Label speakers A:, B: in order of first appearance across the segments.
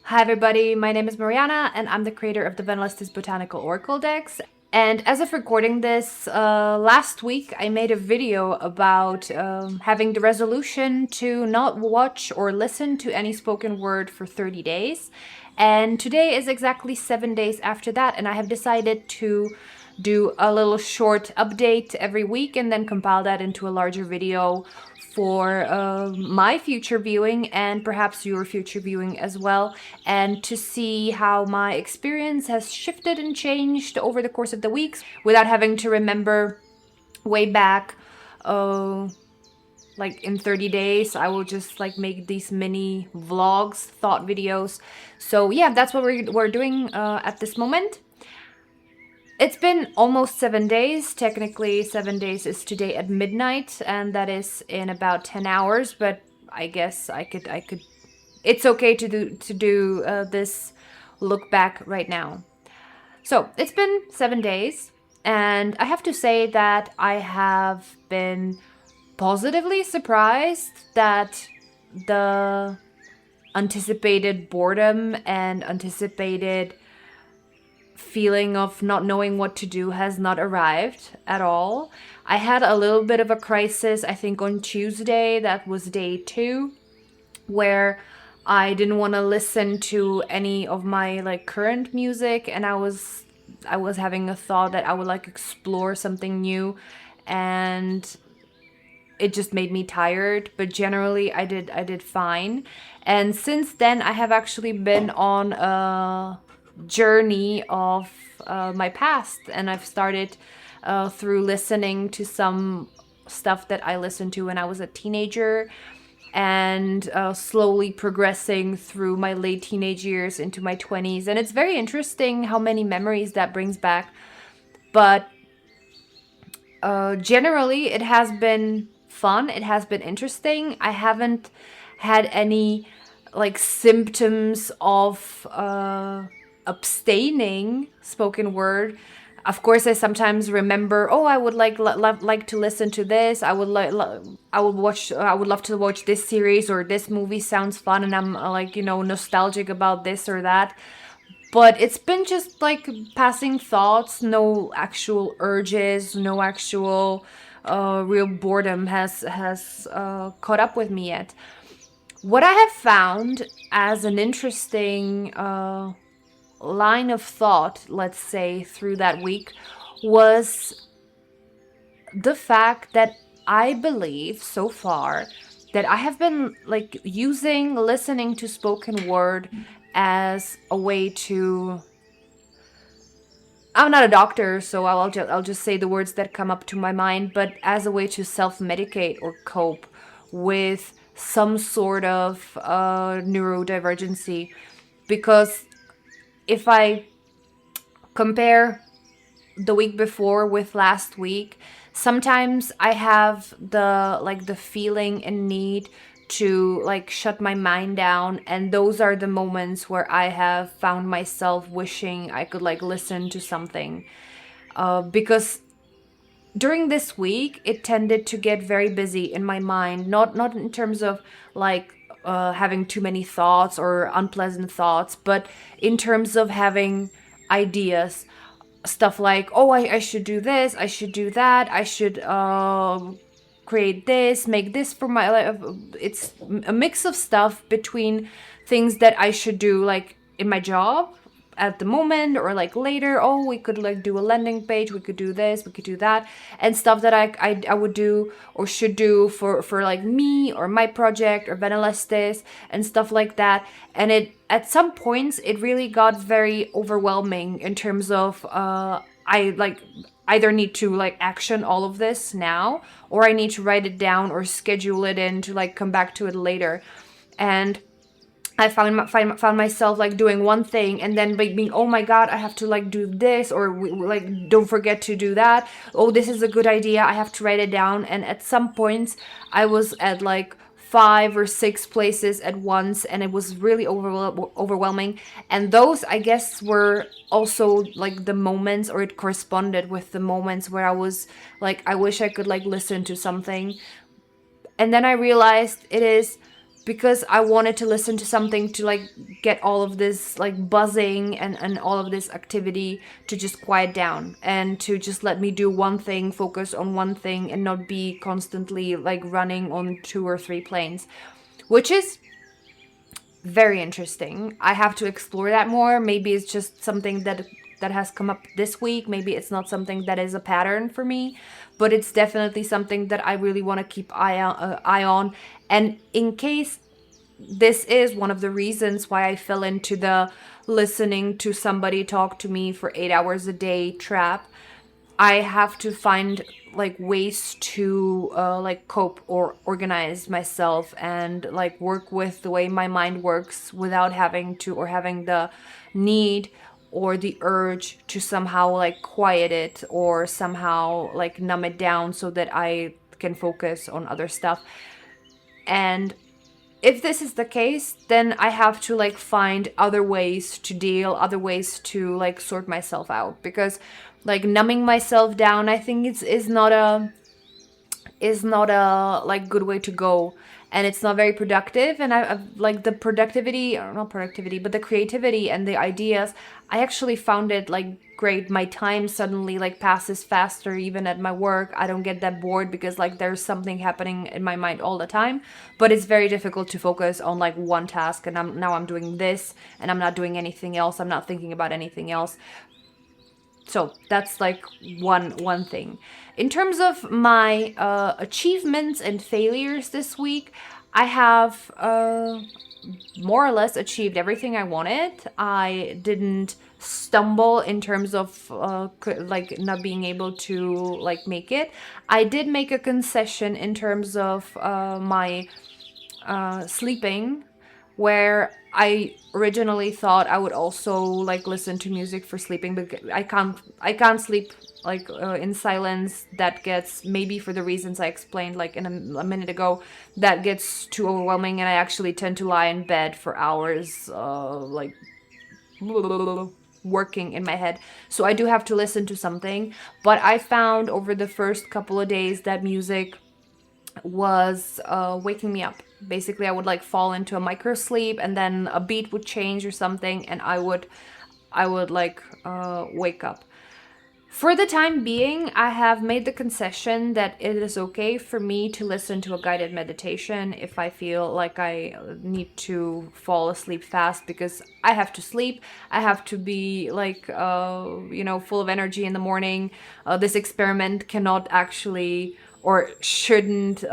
A: Hi everybody, my name is Mariana and I'm the creator of the Venalistis Botanical Oracle decks. And as of recording this, last week I made a video about having the resolution to not watch or listen to any spoken word for 30 days. And today is exactly 7 days after that, and I have decided to do a little short update every week and then compile that into a larger video for my future viewing and perhaps your future viewing as well, and to see how my experience has shifted and changed over the course of the weeks without having to remember way back like in 30 days. I will just like make these mini vlogs, thought videos. So yeah, that's what we're doing at this moment. It's been almost 7 days. Technically, 7 days is today at midnight, and that is in about 10 hours. But I guess I could. It's okay to do this look back right now. So it's been 7 days, and I have to say that I have been positively surprised that the anticipated boredom and anticipated feeling of not knowing what to do has not arrived at all. I had a little bit of a crisis, I think on Tuesday, that was day 2, where I didn't want to listen to any of my like current music, and I was having a thought that I would like explore something new, and it just made me tired. But generally I did fine. And since then I have actually been on a journey of my past, and I've started through listening to some stuff that I listened to when I was a teenager, and slowly progressing through my late teenage years into my 20s. And it's very interesting how many memories that brings back. But generally it has been fun, it has been interesting. I haven't had any like symptoms of abstaining spoken word. Of course, I sometimes remember, oh, I would like to listen to this. I would I would love to watch this series, or this movie sounds fun, and I'm like, nostalgic about this or that. But it's been just like passing thoughts, no actual urges, no actual real boredom has caught up with me yet. What I have found as an interesting line of thought, let's say, through that week, was the fact that I believe so far that I have been like using listening to spoken word as a way to, I'm not a doctor, so I'll just say the words that come up to my mind, but as a way to self-medicate or cope with some sort of neurodivergency. Because if I compare the week before with last week, sometimes I have the feeling and need to like shut my mind down, and those are the moments where I have found myself wishing I could like listen to something, because during this week it tended to get very busy in my mind, not in terms of like having too many thoughts or unpleasant thoughts, but in terms of having ideas, stuff like, oh, I should do this, I should do that, I should create this, make this for my life. It's a mix of stuff between things that I should do like in my job at the moment, or like later, oh, we could like do a landing page, we could do this, we could do that, and stuff that I would do or should do for like me or my project or Venalistis and stuff like that. And it, at some points, it really got very overwhelming in terms of I like either need to like action all of this now, or I need to write it down or schedule it in to like come back to it later. And I found myself like doing one thing and then like being, oh my god, I have to like do this, or like don't forget to do that. Oh, this is a good idea, I have to write it down. And at some points I was at like 5 or 6 places at once, and it was really overwhelming. And those, I guess, were also like the moments, or it corresponded with the moments where I was like, I wish I could like listen to something. And then I realized it is because I wanted to listen to something to like get all of this like buzzing and all of this activity to just quiet down and to just let me do one thing, focus on one thing, and not be constantly like running on 2 or 3 planes, which is very interesting. I have to explore that more. Maybe it's just something that has come up this week. Maybe it's not something that is a pattern for me, but it's definitely something that I really want to keep eye on. And in case this is one of the reasons why I fell into the listening to somebody talk to me for 8 hours a day trap, I have to find like ways to like cope or organize myself and like work with the way my mind works without having to or having the need or the urge to somehow like quiet it or somehow like numb it down so that I can focus on other stuff. And if this is the case, then I have to like find other ways to deal, other ways to like sort myself out, because like numbing myself down, I think is not a like good way to go, and it's not very productive. And I've like the productivity, or not productivity, but the creativity and the ideas, I actually found it like great. My time suddenly like passes faster even at my work. I don't get that bored because like there's something happening in my mind all the time, but it's very difficult to focus on like one task, and I'm doing this and I'm not doing anything else. I'm not thinking about anything else. So that's like one thing. In terms of my achievements and failures this week, I have more or less achieved everything I wanted. I didn't stumble in terms of like not being able to like make it. I did make a concession in terms of my sleeping, where I originally thought I would also like listen to music for sleeping, but I can't sleep like in silence. That gets, maybe for the reasons I explained like in a minute ago, that gets too overwhelming, and I actually tend to lie in bed for hours like working in my head. So I do have to listen to something, but I found over the first couple of days that music was waking me up. Basically, I would like fall into a micro sleep, and then a beat would change or something, and I would like wake up. For the time being, I have made the concession that it is okay for me to listen to a guided meditation if I feel like I need to fall asleep fast, because I have to sleep. I have to be like, full of energy in the morning. This experiment cannot actually or shouldn't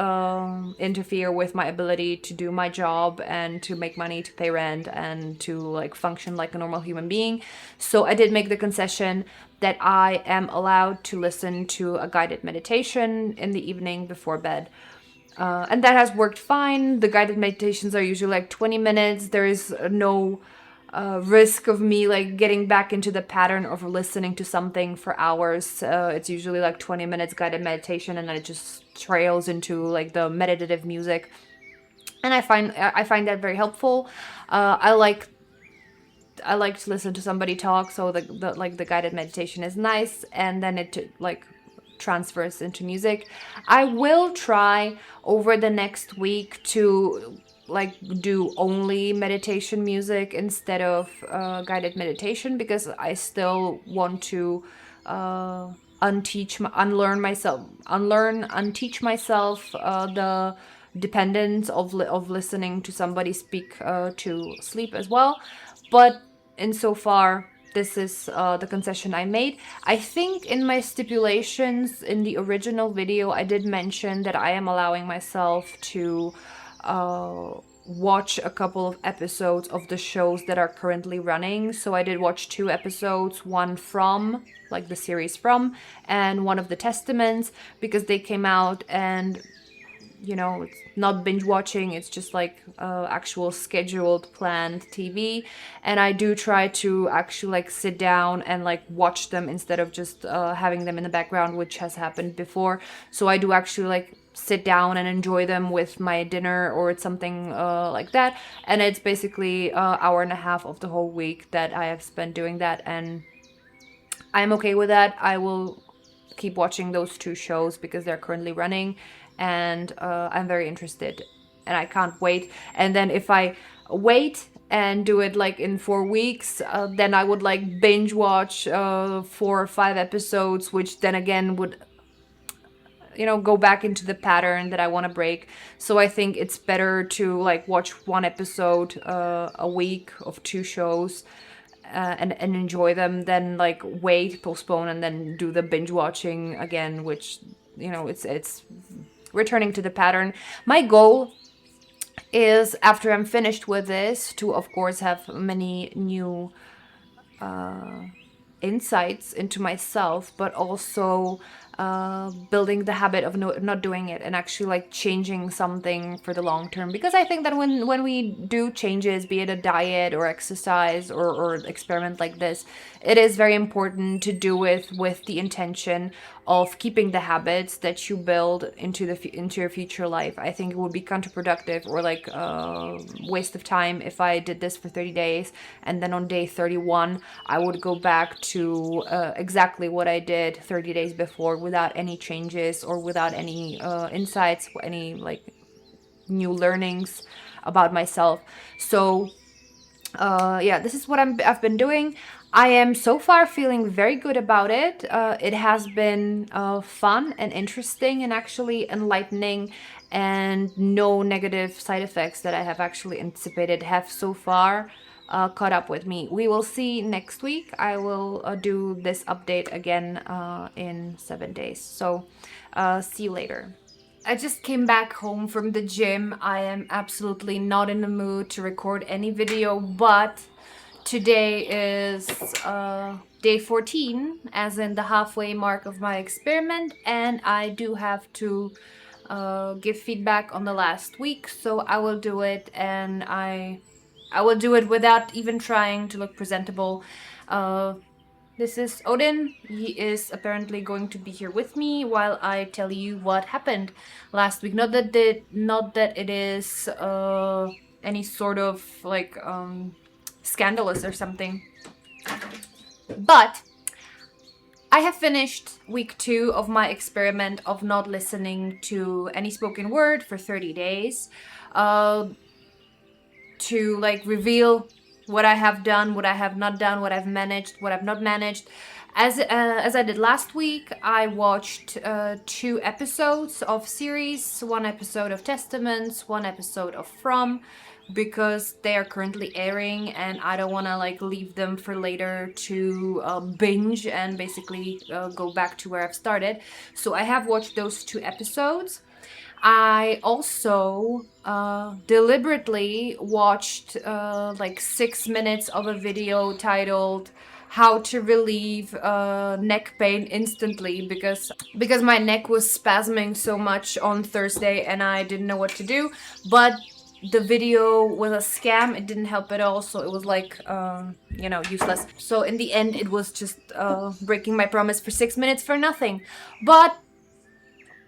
A: interfere with my ability to do my job and to make money, to pay rent, and to like function like a normal human being. So I did make the concession that I am allowed to listen to a guided meditation in the evening before bed. And that has worked fine. The guided meditations are usually like 20 minutes. There is no risk of me like getting back into the pattern of listening to something for hours. It's usually like 20 minutes guided meditation, and then it just trails into like the meditative music. And I find that very helpful. I like to listen to somebody talk, so the guided meditation is nice, and then it like transfers into music. I will try over the next week to like do only meditation music instead of guided meditation, because I still want to unteach myself the dependence of listening to somebody speak to sleep as well. But insofar, this is the concession I made. I think in my stipulations in the original video, I did mention that I am allowing myself to watch a couple of episodes of the shows that are currently running. So I did watch 2 episodes, one from, like the series From, and one of the Testaments, because they came out, and it's not binge watching, it's just like actual scheduled planned TV. And I do try to actually like sit down and like watch them instead of just having them in the background, which has happened before. So I do actually like sit down and enjoy them with my dinner or it's something like that. And it's basically an hour and a half of the whole week that I have spent doing that, and I'm okay with that. I will keep watching those 2 shows because they're currently running, and I'm very interested and I can't wait. And then if I wait and do it like in 4 weeks, then I would like binge watch 4 or 5 episodes, which then again would, go back into the pattern that I want to break. So I think it's better to like watch one episode a week of 2 shows, and enjoy them, than like wait, postpone, and then do the binge watching again, which, it's returning to the pattern. My goal is, after I'm finished with this, to of course have many new insights into myself, but also building the habit of not doing it, and actually like changing something for the long term. Because I think that when we do changes, be it a diet or exercise or experiment like this, it is very important to do it with the intention of keeping the habits that you build into your future life. I think it would be counterproductive, or like waste of time, if I did this for 30 days and then on day 31 I would go back to exactly what I did 30 days before, without any changes or without any insights, any like new learnings about myself. So yeah, this is what I've been doing. I am so far feeling very good about it. It has been fun and interesting and actually enlightening, and no negative side effects that I have actually anticipated have so far caught up with me. We will see next week. I will do this update again in 7 days. So see you later. I just came back home from the gym. I am absolutely not in the mood to record any video, but today is day 14, as in the halfway mark of my experiment, and I do have to give feedback on the last week, so I will do it, and I will do it without even trying to look presentable. This is Odin. He is apparently going to be here with me while I tell you what happened last week. Not that it is any sort of like scandalous or something, but I have finished week 2 of my experiment of not listening to any spoken word for 30 days to like reveal what I have done, what I have not done, what I've managed, what I've not managed. As I did last week, I watched 2 episodes of series, 1 episode of Testaments, 1 episode of From, because they are currently airing and I don't want to like leave them for later to binge and basically go back to where I've started. So I have watched those 2 episodes. I also deliberately watched like 6 minutes of a video titled "How to Relieve Neck Pain Instantly," because my neck was spasming so much on Thursday and I didn't know what to do. But the video was a scam. It didn't help at all, so it was like useless. So in the end, it was just breaking my promise for 6 minutes for nothing. But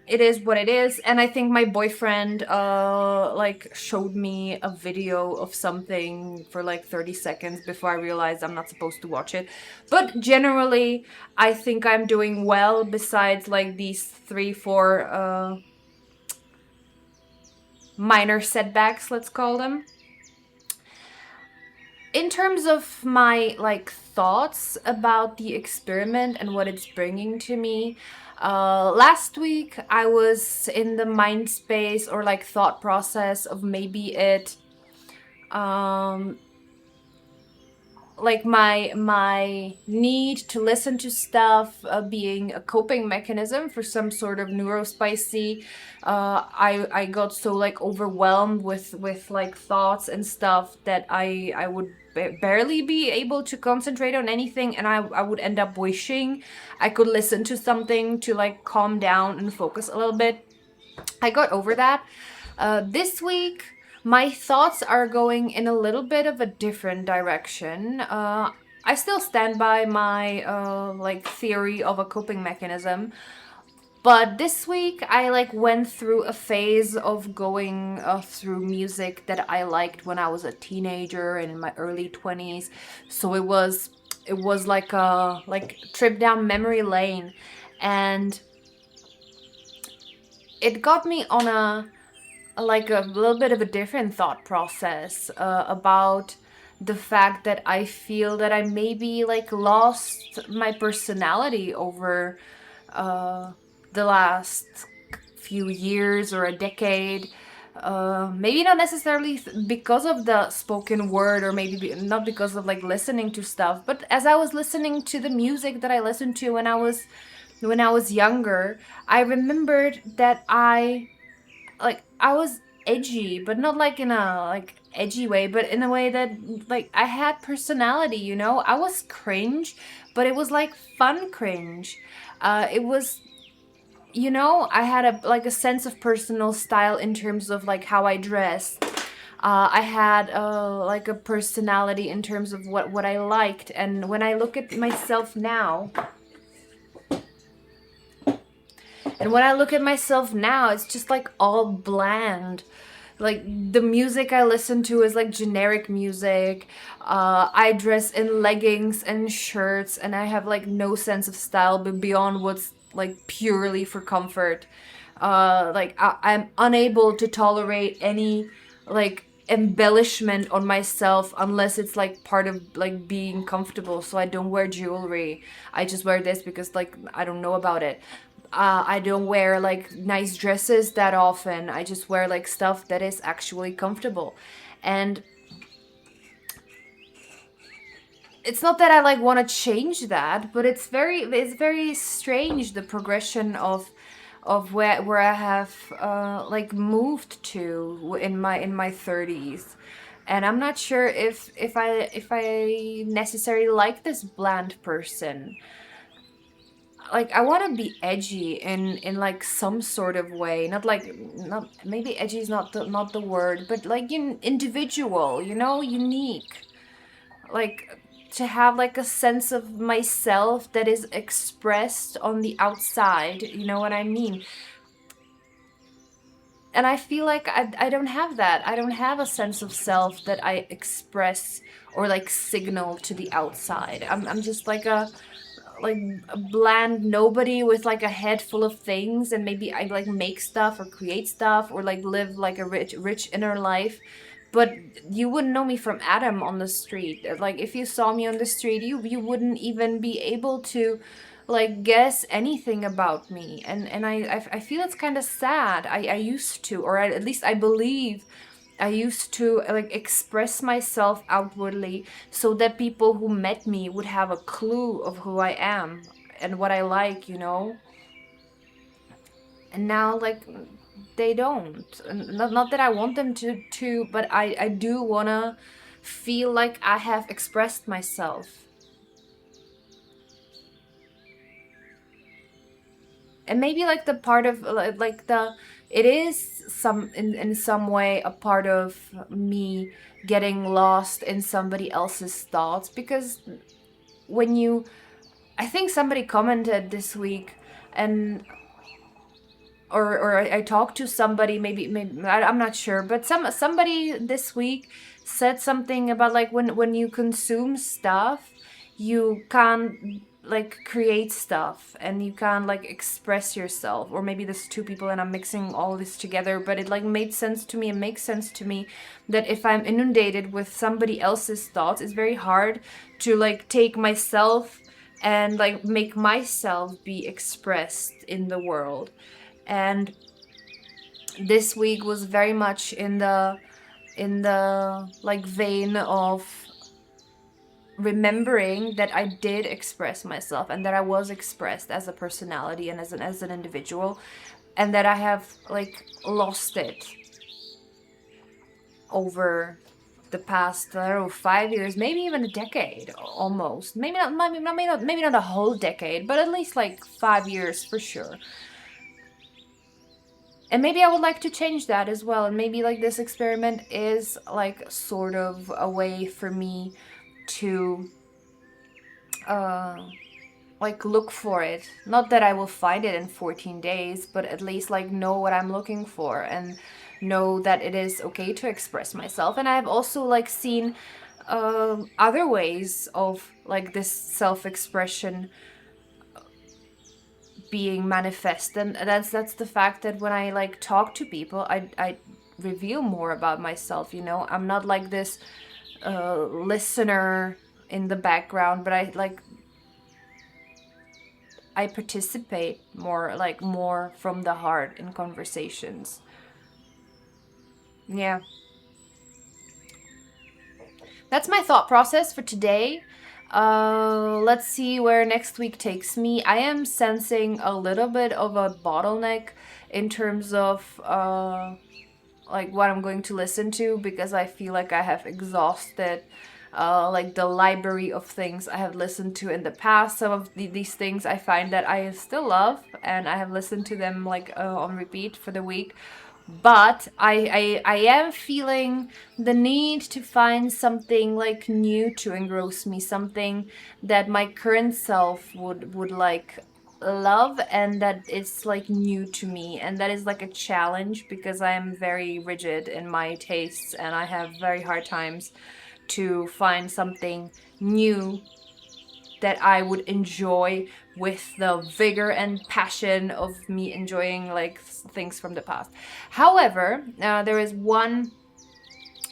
A: it is what it is, and I think my boyfriend like showed me a video of something for like 30 seconds before I realized I'm not supposed to watch it. But generally, I think I'm doing well, besides like these 3-4 minor setbacks, let's call them. In terms of my like thoughts about the experiment and what it's bringing to me, last week I was in the mind space or like thought process of maybe it like my need to listen to stuff being a coping mechanism for some sort of neurospicy. I got so like overwhelmed with like thoughts and stuff that I would barely be able to concentrate on anything, and I would end up wishing I could listen to something to like calm down and focus a little bit. I got over that. This week my thoughts are going in a little bit of a different direction. I still stand by my like theory of a coping mechanism, but this week I like went through a phase of going through music that I liked when I was a teenager and in my early 20s. So it was like a trip down memory lane, and it got me on a like a little bit of a different thought process about the fact that I feel that I maybe like lost my personality over uh, the last few years or a decade. Maybe not necessarily because of the spoken word, or maybe not because of like listening to stuff, but as I was listening to the music that I listened to when I was younger, I remembered that I was edgy, but not like in a like edgy way, but in a way that like I had personality, you know? I was cringe, but it was like fun cringe. It was, you know, I had a like a sense of personal style in terms of like how I dressed. I had like a personality in terms of what I liked, and when I look at myself now, it's just like all bland. Like the music I listen to is like generic music. I dress in leggings and shirts, and I have like no sense of style but beyond what's like purely for comfort. I'm unable to tolerate any like embellishment on myself unless it's like part of like being comfortable. So I don't wear jewelry. I just wear this because like I don't know about it. I don't wear like nice dresses that often. I just wear like stuff that is actually comfortable. And it's not that I like want to change that, but it's very strange, the progression of where I have like moved to in my 30s. And I'm not sure if I necessarily like this bland person. Like I want to be edgy in like some sort of way, not like, not maybe edgy is not the word, but like individual, you know, unique, like to have like a sense of myself that is expressed on the outside, you know what I mean? And I feel like I don't have that. I don't have a sense of self that I express or like signal to the outside. I'm just like a bland nobody with like a head full of things, and maybe I like make stuff or create stuff or like live like a rich inner life. But you wouldn't know me from Adam on the street. Like if you saw me on the street, you wouldn't even be able to like guess anything about me. And I feel it's kind of sad. I used to, or at least I believe I used to like express myself outwardly so that people who met me would have a clue of who I am and what I like, you know? And now like they don't. And not that I want them to, but I do wanna feel like I have expressed myself. And maybe like the part of like the it is some in some way a part of me getting lost in somebody else's thoughts, because when you I think somebody commented this week, and or I talked to somebody, maybe I'm not sure, but somebody this week said something about like when you consume stuff, you can't like create stuff and you can't like express yourself. Or maybe there's two people and I'm mixing all this together, but it like made sense to me and makes sense to me that if I'm inundated with somebody else's thoughts, it's very hard to like take myself and like make myself be expressed in the world. And this week was very much in the like vein of remembering that I did express myself and that I was expressed as a personality and as an individual, and that I have like lost it over the past, I don't know, 5 years, maybe even a decade almost. Maybe not a whole decade, but at least like 5 years for sure. And maybe I would like to change that as well. And maybe like this experiment is like sort of a way for me to uh like look for it. Not that I will find it in 14 days, but at least like know what I'm looking for and know that it is okay to express myself. And I've also like seen other ways of like this self-expression being manifest, and that's the fact that when I like talk to people, I reveal more about myself, you know? I'm not like this listener in the background, but I participate more, like more from the heart in conversations. Yeah. That's my thought process for today. Let's see where next week takes me. I am sensing a little bit of a bottleneck in terms of like what I'm going to listen to, because I feel like I have exhausted like the library of things I have listened to in the past. Some of these things I find that I still love, and I have listened to them like on repeat for the week. But I am feeling the need to find something like new to engross me, something that my current self would like love, and that it's like new to me, and that is like a challenge because I am very rigid in my tastes, and I have very hard times to find something new that I would enjoy with the vigor and passion of me enjoying like things from the past. However, there is one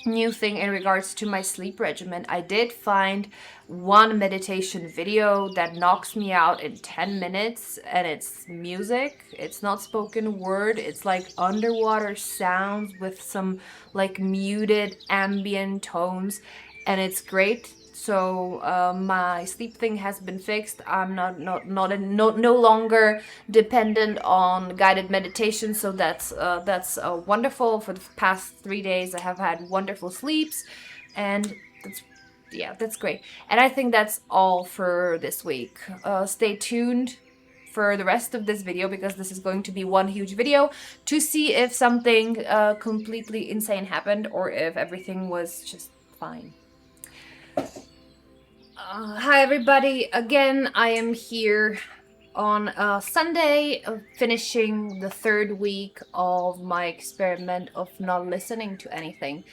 A: new thing in regards to my sleep regimen. I did find one meditation video that knocks me out in 10 minutes, and it's music. It's not spoken word. It's like underwater sounds with some like muted ambient tones, and it's great. So my sleep thing has been fixed. I'm no longer dependent on guided meditation. So that's wonderful. For the past 3 days, I have had wonderful sleeps, and that's great. And I think that's all for this week. Stay tuned for the rest of this video, because this is going to be one huge video, to see if something completely insane happened or if everything was just fine. Hi everybody, again I am here on Sunday, finishing the third week of my experiment of not listening to anything.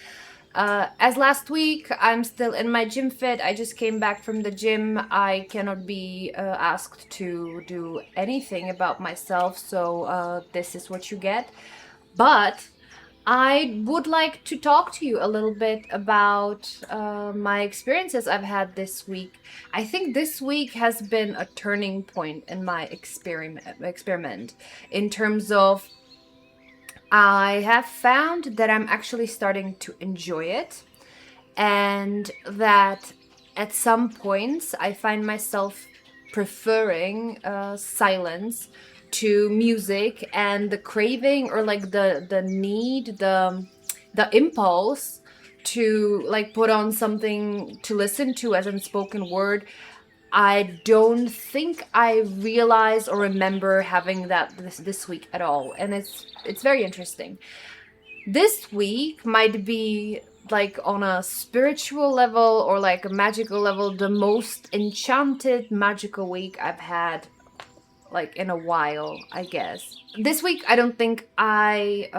A: As last week, I'm still in my gym fit. I just came back from the gym. I cannot be asked to do anything about myself, so this is what you get. But I would like to talk to you a little bit about my experiences I've had this week. I think this week has been a turning point in my experiment in terms of I have found that I'm actually starting to enjoy it, and that at some points I find myself preferring silence to music, and the craving, or like the need, the impulse to like put on something to listen to as unspoken word. I don't think I realize or remember having that this week at all, and it's very interesting. This week might be like on a spiritual level or like a magical level the most enchanted magical week I've had like in a while, I guess. This week I don't think I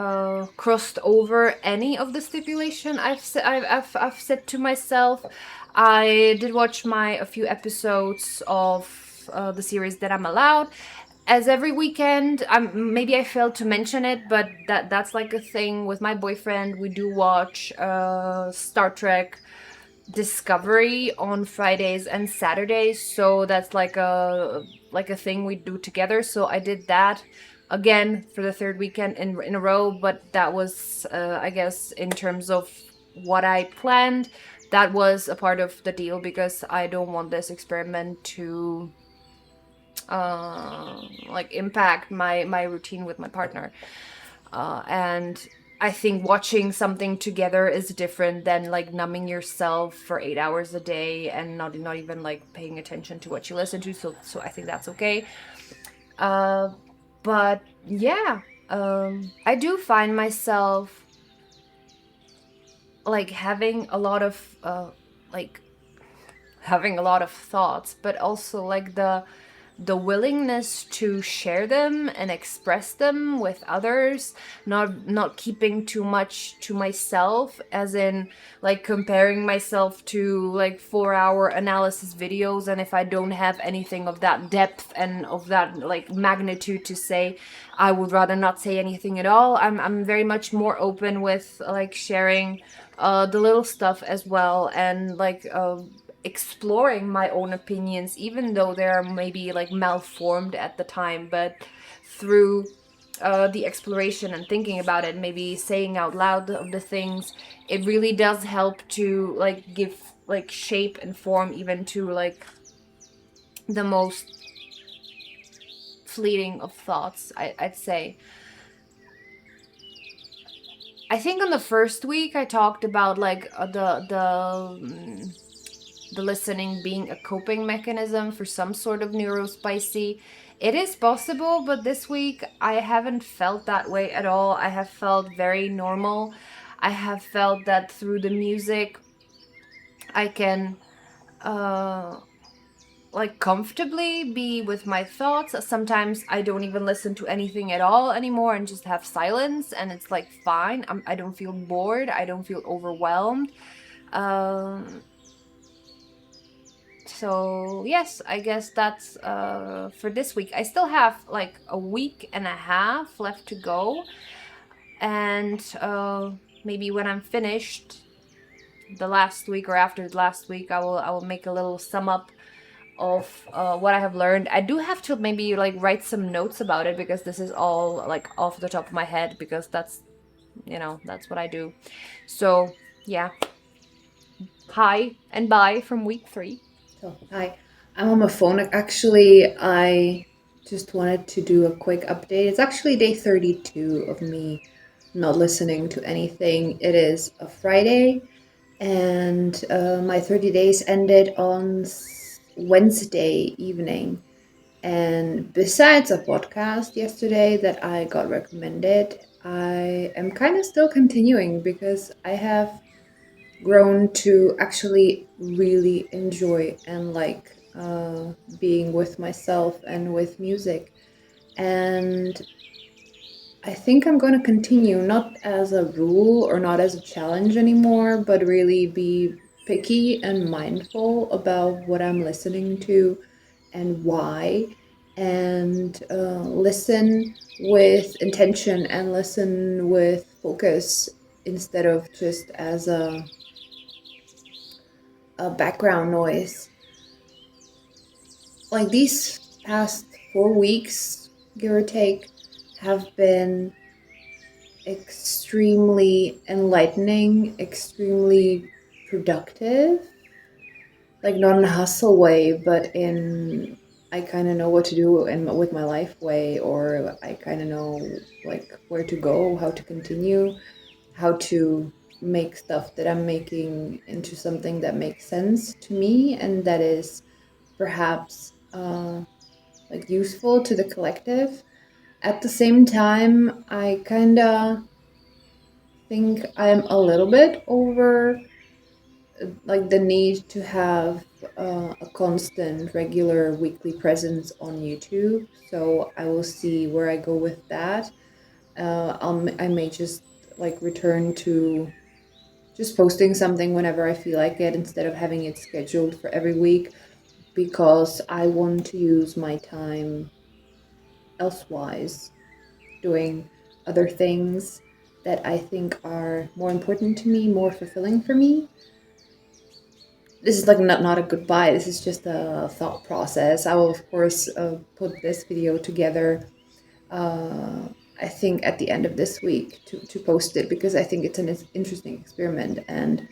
A: crossed over any of the stipulation I've set to myself. I did watch a few episodes of the series that I'm allowed. As every weekend, maybe I failed to mention it, but that's like a thing with my boyfriend. We do watch Star Trek Discovery on Fridays and Saturdays, so that's like a thing we do together. So I did that again for the third weekend in a row, but that was I guess in terms of what I planned, that was a part of the deal, because I don't want this experiment to like impact my routine with my partner, and I think watching something together is different than like numbing yourself for 8 hours a day and not even like paying attention to what you listen to. So I think that's okay. But yeah, I do find myself like having a lot of thoughts, but also like the the willingness to share them and express them with others, not keeping too much to myself, as in like comparing myself to like 4-hour analysis videos, and if I don't have anything of that depth and of that like magnitude to say, I would rather not say anything at all. I'm very much more open with like sharing the little stuff as well, and like exploring my own opinions, even though they're maybe like malformed at the time, but through the exploration and thinking about it, maybe saying out loud of the things, it really does help to like give like shape and form even to like the most fleeting of thoughts. I'd say. I think on the first week I talked about like the listening being a coping mechanism for some sort of neurospicy. It is possible, but this week I haven't felt that way at all. I have felt very normal. I have felt that through the music I can like comfortably be with my thoughts. Sometimes I don't even listen to anything at all anymore and just have silence, and it's like fine. I don't feel bored. I don't feel overwhelmed. So yes, I guess that's for this week. I still have like a week and a half left to go, and maybe when I'm finished the last week or after the last week, I will make a little sum up of what I have learned. I do have to maybe like write some notes about it, because this is all like off the top of my head, because that's that's what I do. So yeah, hi and bye from week 3.
B: So, hi, I'm on my phone. Actually, I just wanted to do a quick update. It's actually day 32 of me not listening to anything. It is a Friday, and my 30 days ended on Wednesday evening. And besides a podcast yesterday that I got recommended, I am kind of still continuing because I have grown to actually really enjoy and like being with myself and with music. And I think I'm going to continue, not as a rule or not as a challenge anymore, but really be picky and mindful about what I'm listening to and why, and listen with intention and listen with focus instead of just as a background noise. Like these past 4 weeks, give or take, have been extremely enlightening, extremely productive. Like not in a hustle way, but in I kind of know what to do and with my life way, or I kind of know like where to go, how to continue, how to make stuff that I'm making into something that makes sense to me and that is perhaps like useful to the collective. At the same time, I kind of think I'm a little bit over like the need to have a constant, regular weekly presence on YouTube. So I will see where I go with that. I may just like return to just posting something whenever I feel like it instead of having it scheduled for every week, because I want to use my time elsewise doing other things that I think are more important to me, more fulfilling for me. This is like not a goodbye. This is just a thought process. I will of course put this video together. Uh, I think at the end of this week to post it because I think it's an interesting experiment and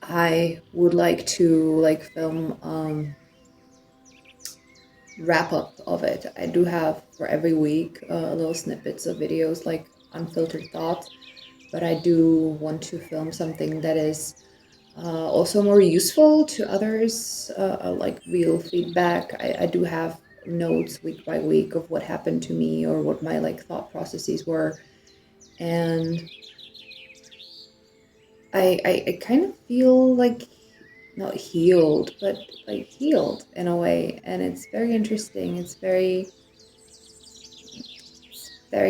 B: I would like to like film wrap up of it. I do have for every week little snippets of videos like unfiltered thoughts, but I do want to film something that is also more useful to others, like real feedback. I do have notes week by week of what happened to me or what my like thought processes were, and I kind of feel like not healed, but like healed in a way. And it's very interesting. It's very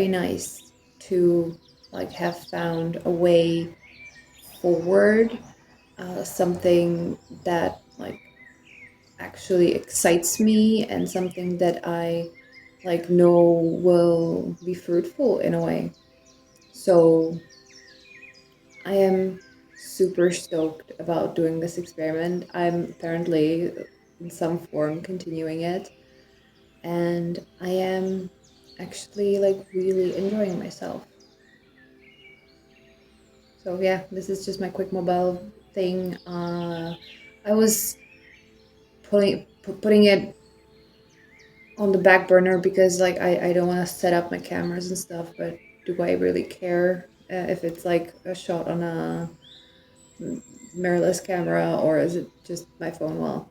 B: nice to like have found a way forward, something that like actually excites me and something that I like know will be fruitful in a way. So I am super stoked about doing this experiment. I'm apparently in some form continuing it, and I am actually like really enjoying myself. So yeah, this is just my quick mobile thing. I was putting it on the back burner because like I don't want to set up my cameras and stuff, but do I really care if it's like a shot on a mirrorless camera or is it just my phone? Well,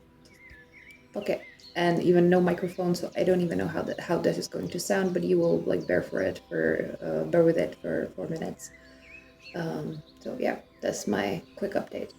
B: okay. And even no microphone, so I don't even know how this is going to sound, but you will like bear with it for 4 minutes. So yeah, that's my quick update.